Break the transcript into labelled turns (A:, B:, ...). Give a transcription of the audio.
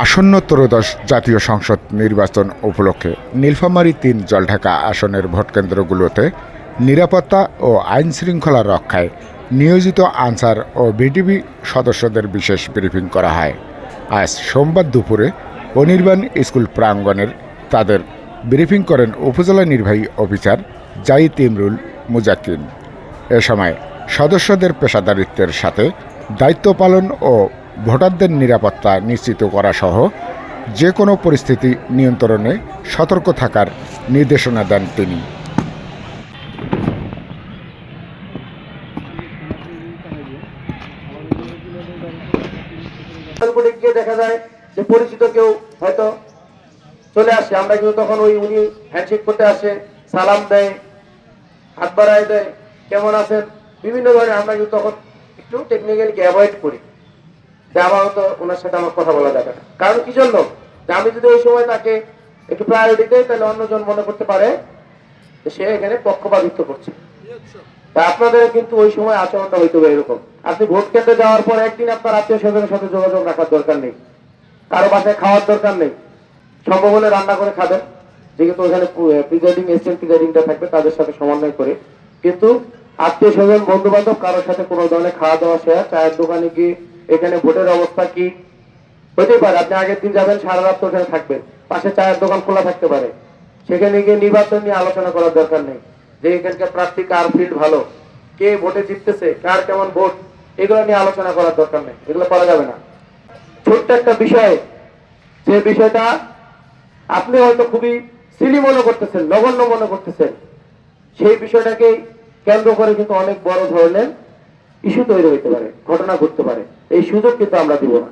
A: আসন্ন ত্রয়োদশ জাতীয় সংসদ নির্বাচন উপলক্ষে নীলফামারী-৩ জলঢাকা আসনের ভোটকেন্দ্রগুলোতে নিরাপত্তা ও আইনশৃঙ্খলা রক্ষায় নিয়োজিত আনসার ও বিটিবি সদস্যদের বিশেষ ব্রিফিং করা হয়। আজ সোমবার দুপুরে অনির্বাণ স্কুল প্রাঙ্গণের তাদের ব্রিফিং করেন উপজেলা নির্বাহী অফিসার জাহিদ ইমরুল মুজাক্কিন। এ সময় সদস্যদের পেশাদারিত্বের সাথে দায়িত্ব পালন ও ভোটারদের নিরাপত্তা নিশ্চিত করা সহ যে কোনো পরিস্থিতি নিয়ন্ত্রণে সতর্ক থাকার নির্দেশনা দেন তিনি।
B: দেখা যায় যে পরিচিত কেউ হয়তো চলে আসে, আমরা কিন্তু তখন উনি হ্যান্ডশেক করতে আসে, সালাম দেয়, হাত বাড়ায় দেয়, কেমন আছেন, বিভিন্ন ধরনের আমরা কিন্তু তখন একটু টেকনিক্যালি অ্যাভয়েড করি যে আমার হয়তো ওনার সাথে আমার কথা বলা যাবে না। কারণ কি জন্য, যে আমি যদি ওই সময় তাকে একটু প্রায়োরিটি দেই তাহলে অন্যজন মনে করতে পারে যে সে এখানে পক্ষপাতিত্ব করছে। তা আপনাদের কিন্তু ওই সময় আচরণটা হইতে হবে এরকম। আপনি ভোট কেন্দ্রে যাওয়ার পর একদিন আপনার আত্মীয় স্বজনের সাথে যোগাযোগ রাখার দরকার নেই, কারো বাসায় খাওয়ার দরকার নেই, সম্ভব হলে রান্না করে খাবেন, যেহেতু ওখানে প্রিজাইডিং এসিস্ট্যান্ট প্রিজাইডিংটা থাকবে তাদের সাথে সমন্বয় করে। কিন্তু আত্মীয় স্বজন বন্ধু বান্ধব কারোর সাথে কোনো ধরনের খাওয়া দাওয়া শেয়ার, চায়ের দোকানে গিয়ে এখানে ভোটের অবস্থা কি হতেই পারে, আপনি আগের দিন যাবেন, সারা রাত তো ওখানে থাকবেন, পাশে চায়ের দোকান খোলা থাকতে পারে, সেখানে গিয়ে নির্বাচন নিয়ে আলোচনা করার দরকার নেই যে এখানকার প্রার্থী কার ফিল্ড ভালো, কে ভোটে জিততেছে, কার কেমন ভোট, এগুলো নিয়ে আলোচনা করার দরকার নেই, এগুলো করা যাবে না। ছোট্ট একটা বিষয়, যে বিষয়টা আপনি হয়তো খুবই সিলি মনে করতেছেন, নগণ্য মনে করতেছেন, সেই বিষয়টাকে কেন্দ্র করে কিন্তু অনেক বড় ধরনের ইস্যু তৈরি হতে পারে, ঘটনা ঘটতে পারে। এই সুযোগ কিন্তু আমরা দিব না।